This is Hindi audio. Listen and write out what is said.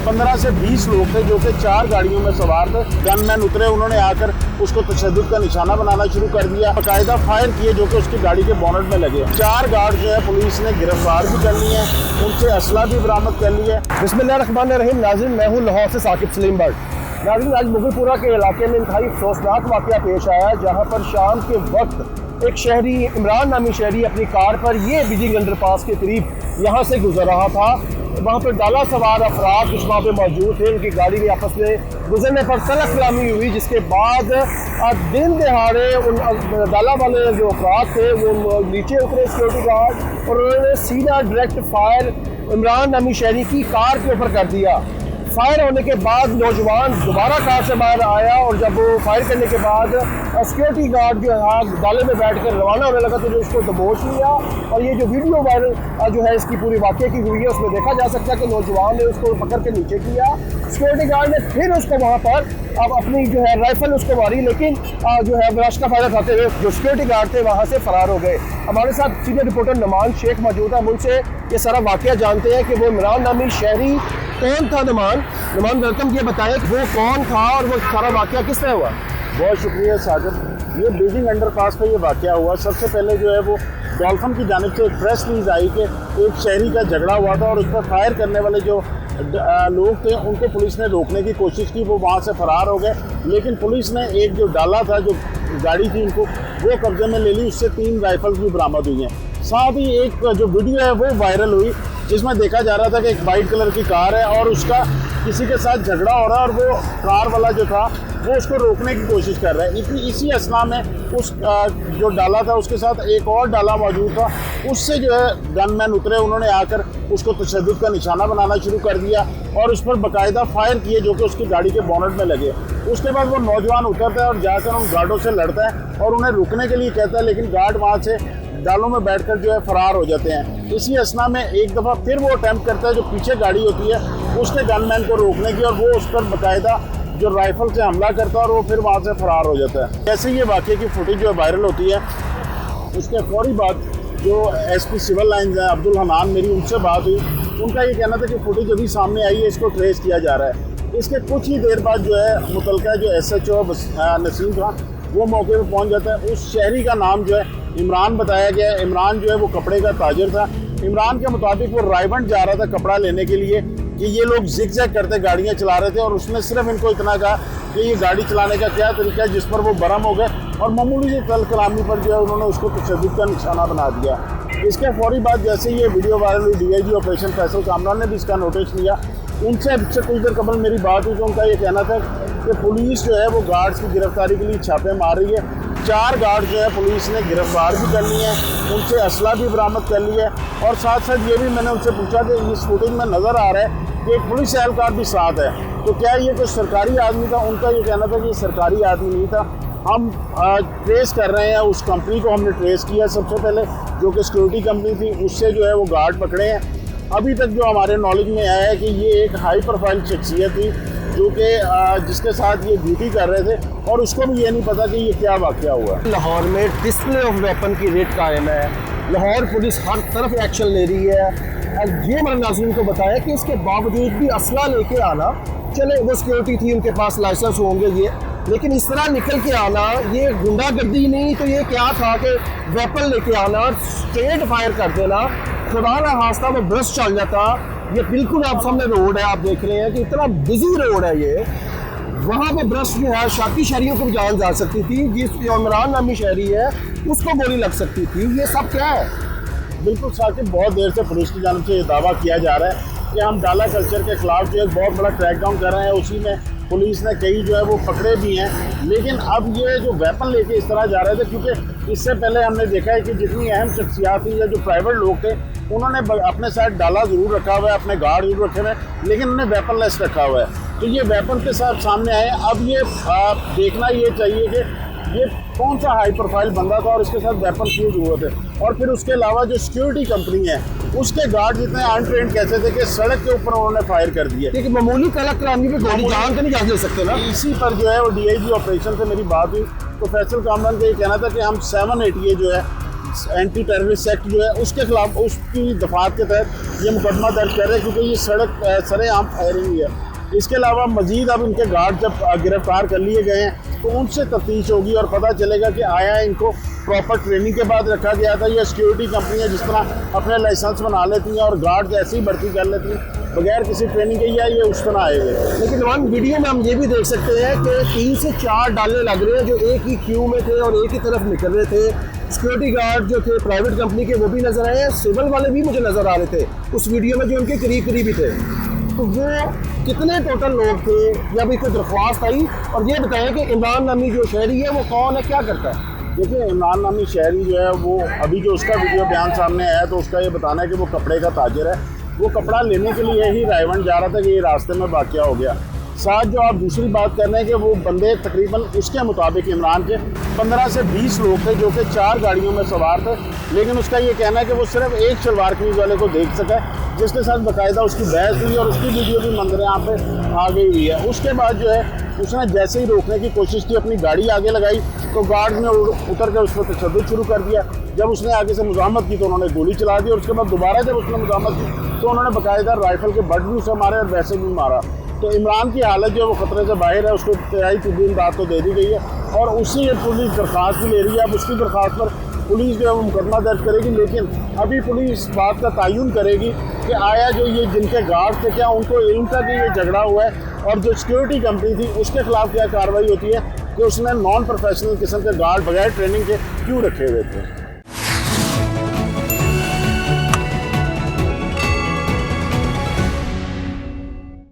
15 से 20 लोग थे जो कि 4 गाड़ियों में सवार थे। गनमैन उतरे, उन्होंने आकर उसको तशद्दुद का निशाना बनाना शुरू कर दिया, बाकायदा फायर किए जो कि उसकी गाड़ी के बोनट में लगे। 4 गार्ड जो है पुलिस ने गिरफ्तार भी कर लिए हैं, उनसे असला भी बरामद कर लिया है। बिस्मिल्लाहिर्रहमानिर्रहीम। नाज़रीन, मैं हूँ लाहौर से साकिब सलीम बट। नाज़रीन, आज मुगलपुरा के इलाके में इंतहाई अफसोसनाक वाक़या पेश आया, जहाँ पर शाम के वक्त एक शहरी, इमरान नामी शहरी, अपनी कार पर ये बिजिंग अंडरपास के करीब यहाँ से गुजर रहा था। वहाँ पर डाला सवार अफराद कुछ वहाँ पे मौजूद थे, उनकी गाड़ी में आपस में गुजरने पर सड़क सलामी हुई, जिसके बाद दिन दिहाड़े उन डाला वाले जो अफराद थे वो नीचे उतरे सिक्योरिटी गार्ड, और उन्होंने सीधा डायरेक्ट फायर इमरान नामी शहरी की कार के ऊपर कर दिया। फायर होने के बाद नौजवान दोबारा कार से बाहर आया, और जब वो फायर करने के बाद सिक्योरिटी गार्ड जो है डाले में बैठकर रवाना होने लगा तो जो उसको दबोच लिया। और ये जो वीडियो वायरल जो है इसकी पूरी वाक़े की हुई है, उसमें देखा जा सकता है कि नौजवान ने उसको पकड़ के नीचे किया। सिक्योरिटी गार्ड ने फिर उसको वहाँ पर अब अपनी जो है राइफल उसको मारी, लेकिन जो है रश का फायदा उठाते हुए जो सिक्योरिटी गार्ड थे वहाँ से फरार हो गए। हमारे साथ सीनियर रिपोर्टर नुमान शेख मौजूद है, उनसे ये सारा वाक़या जानते हैं कि वो इमरान नामी शहरी कौन था। नुमान, वेलकम। ये बताएं वो कौन था और वो सारा वाक़या किस तरह हुआ? बहुत शुक्रिया साजिद। ये बीजिंग अंडरपास पर ये वाक़या हुआ। सबसे पहले जो है वो डॉल्फिन की जानिब से एक प्रेस रिलीज आई कि एक शहरी का झगड़ा हुआ था और उस पर फायर करने वाले जो लोग थे उनको पुलिस ने रोकने की कोशिश की, वो वहाँ से फरार हो गए। लेकिन पुलिस ने एक जो डाला था, जो गाड़ी थी, उनको वो कब्जे में ले ली, उससे 3 राइफल्स भी बरामद हुई हैं। साथ ही एक जो वीडियो है वो वायरल हुई, जिसमें देखा जा रहा था कि एक वाइट कलर की कार है और उसका किसी के साथ झगड़ा हो रहा है, और वो कार वाला जो था वो उसको रोकने की कोशिश कर रहा है। इसी असना में उस जो डाला था उसके साथ एक और डाला मौजूद था, उससे जो है गनमैन उतरे, उन्होंने आकर उसको तशद्दुद का निशाना बनाना शुरू कर दिया और उस पर बाकायदा फायर किए जो कि उसकी गाड़ी के बोनट में लगे। उसके बाद वो नौजवान उतरता है और जाकर उन गार्डों से लड़ता है और उन्हें रुकने के लिए कहता है, लेकिन गार्ड वहाँ से डालों में बैठकर जो है फरार हो जाते हैं। इसी असना में एक दफ़ा फिर वो अटैम्प्ट करता है, जो पीछे गाड़ी होती है उसने गनमैन को रोकने की, और वो उस पर बाकायदा जो राइफल से हमला करता है और वो फिर वहाँ से फरार हो जाता है। जैसे ये वाक़े की फुटेज जो वायरल होती है, उसके फौरी बाद जो एसपी सिविल लाइन्स हैं अब्दुल हनान, मेरी उनसे बात हुई। उनका ये कहना था कि फुटेज अभी सामने आई है, इसको ट्रेस किया जा रहा है। इसके कुछ ही देर बाद जो है मुतलका जो SHO नसीम था वो मौके पर पहुँच जाता है। उस शहरी का नाम जो है इमरान बताया गया है। इमरान जो है वो कपड़े का ताजर था। इमरान के मुताबिक वो रायबंड जा रहा था कपड़ा लेने के लिए कि ये लोग जिग जैग करते गाड़ियाँ चला रहे थे, और उसने सिर्फ इनको इतना कहा कि ये गाड़ी चलाने का क्या तरीका है, जिस पर वो बरम हो गए और मामूली से तल कलामी पर जो है उन्होंने उसको तशद्दुद का निशाना बना दिया। इसके फौरी बाद जैसे ये वीडियो वायरल हुई, DIG ऑपरेशन फैसल कामरान ने भी इसका नोटिस लिया। उनसे कुछ देर कबल मेरी बात हुई तो उनका ये कहना था कि पुलिस जो है वो गार्ड्स की गिरफ्तारी के लिए छापे मार रही है। 4 गार्ड जो है पुलिस ने गिरफ्तार भी कर लिए हैं, उनसे असला भी बरामद कर लिया है। और साथ साथ ये भी मैंने उनसे पूछा कि इस फुटेज में नज़र आ रहा है कि एक पुलिस एहलकार भी साथ है, तो क्या ये कोई सरकारी आदमी था? उनका ये कहना था कि ये सरकारी आदमी नहीं था। हम ट्रेस कर रहे हैं, उस कंपनी को हमने ट्रेस किया सबसे पहले, जो कि सिक्योरिटी कंपनी थी, उससे जो है वो गार्ड पकड़े हैं। अभी तक जो हमारे नॉलेज में आया है कि ये एक हाई प्रोफाइल शख्सियत थी जो कि जिसके साथ ये ड्यूटी कर रहे थे, और उसको भी ये नहीं पता कि ये क्या वाक़या हुआ है। लाहौर में डिस्प्ले ऑफ वेपन की रेट कायम है, लाहौर पुलिस हर तरफ एक्शन ले रही है। और ये हमारे नाज़रीन को बताया कि इसके बावजूद भी असला लेके आना, चले वो सिक्योरिटी थी, उनके पास लाइसेंस होंगे ये, लेकिन इस तरह निकल के आना, ये गुंडागर्दी नहीं तो ये क्या था कि वेपन लेके आना, स्ट्रेट फायर कर देना, खुदा ना हादसा में ब्रश चल जाता। ये बिल्कुल आप सामने रोड है, आप देख रहे हैं कि इतना बिजी रोड है ये, वहाँ पे ब्रश जो है शाकी शहरियों को जान जा सकती थी, जिस इमरान नामी शहरी है उसको गोली लग सकती थी। ये सब क्या है? बिल्कुल साकिब, बहुत देर से पुलिस की जानिब से ये दावा किया जा रहा है कि हम डाला कल्चर के खिलाफ जो एक बहुत बड़ा क्रैकडाउन कर रहे हैं। उसी में पुलिस ने कई जो है वो पकड़े भी हैं, लेकिन अब ये जो वेपन लेके इस तरह जा रहे थे, क्योंकि इससे पहले हमने देखा है कि जितनी अहम शख्सियात थी या जो प्राइवेट लोग थे उन्होंने अपने साथ डाला ज़रूर रखा हुआ है, अपने गार्ड ज़रूर रखे हुए हैं, लेकिन उन्होंने वेपन लेस रखा हुआ है। तो ये वेपन के साथ सामने आए। अब ये देखना ये चाहिए कि ये कौन सा हाई प्रोफाइल बंदा था और इसके साथ वेपन क्यों ज़रूरत है। और फिर उसके अलावा जो सिक्योरिटी कंपनी है उसके गार्ड जितने अनट्रेंड कैसे थे कि सड़क के ऊपर उन्होंने फायर कर दिया। लेकिन मामूली कला करामी पे गोली जान तो नहीं जा सकते ना। इसी पर जो है वो DIG ऑपरेशन से मेरी बात हुई तो फैसल कामरान का ये कहना था कि हम 7 ATA जो है एंटी टेररिस्ट एक्ट जो है उसके खिलाफ, उसकी दफात के तहत ये मुकदमा दर्ज कर रहे हैं, क्योंकि ये सड़क सरेआम फायरिंग है। इसके अलावा मजीद अब इनके गार्ड जब गिरफ्तार कर लिए गए हैं तो उनसे तफ्तीश होगी और पता चलेगा कि आया इनको प्रॉपर ट्रेनिंग के बाद रखा गया था, या सिक्योरिटी कंपनियां जिस तरह अपने लाइसेंस बना लेती हैं और गार्ड ऐसे ही भर्ती कर लेती हैं बगैर किसी ट्रेनिंग के, या ये उस तरह आए हुए थे। लेकिन वन वीडियो में हम ये भी देख सकते हैं कि 3 से 4 डाले लग रहे हैं जो एक ही क्यू में थे और एक ही तरफ निकल रहे थे। सिक्योरिटी गार्ड जो थे प्राइवेट कंपनी के वो भी नज़र आए हैं, सिविल वाले भी मुझे नज़र आ रहे थे उस वीडियो में जो उनके करीब करीब ही थे। तो वो कितने टोटल लोग थे या भी कोई दरख्वास्त आई, और ये बताएं कि इमरान नामी जो शहरी है वो कौन है, क्या करता है? देखिए, इमरान नामी शहरी जो है वो अभी जो उसका वीडियो बयान सामने आया तो उसका ये बताना है कि वो कपड़े का ताजर है। वो कपड़ा लेने के लिए ही रायवन जा रहा था कि ये रास्ते में वाक़या हो गया। साथ जो आप दूसरी बात कर रहे हैं कि वो बंदे तकरीबन उसके मुताबिक इमरान के 15 से 20 लोग थे जो कि 4 गाड़ियों में सवार थे, लेकिन उसका ये कहना है कि वो सिर्फ एक शलवार कमीज वाले को देख सका, जिसके साथ बाकायदा उसकी बहस हुई और उसकी वीडियो भी मंजर यहाँ पे आ गई हुई है। उसके बाद जो है उसने जैसे ही रोकने की कोशिश की, अपनी गाड़ी आगे लगाई तो गार्ड ने उतर कर उस पर तशद्दुद शुरू कर दिया। जब उसने आगे से मुज़ाहमत की तो उन्होंने गोली चला दी, और उसके बाद दोबारा जब उसने मुज़ाहमत की तो उन्होंने बाकायदा राइफल के बट भी उसे मारे और वैसे भी मारा। तो इमरान की हालत जो है वो ख़तरे से बाहर है, उसको तिहाई तिब्बी इमदाद तो दे दी गई है और उससे ये पुलिस दरख्वास्त भी ले रही है। अब उसकी दरख्वास्त पर पुलिस जो है वो मुकदमा दर्ज करेगी, लेकिन अभी पुलिस बात का तयन करेगी कि आया जो ये जिनके गार्ड थे क्या उनको इल्म था कि ये झगड़ा हुआ है, और जो सिक्योरिटी कंपनी थी उसके खिलाफ क्या कार्रवाई होती है कि उसने नॉन प्रोफेशनल किस्म के गार्ड बगैर ट्रेनिंग के क्यों रखे हुए थे।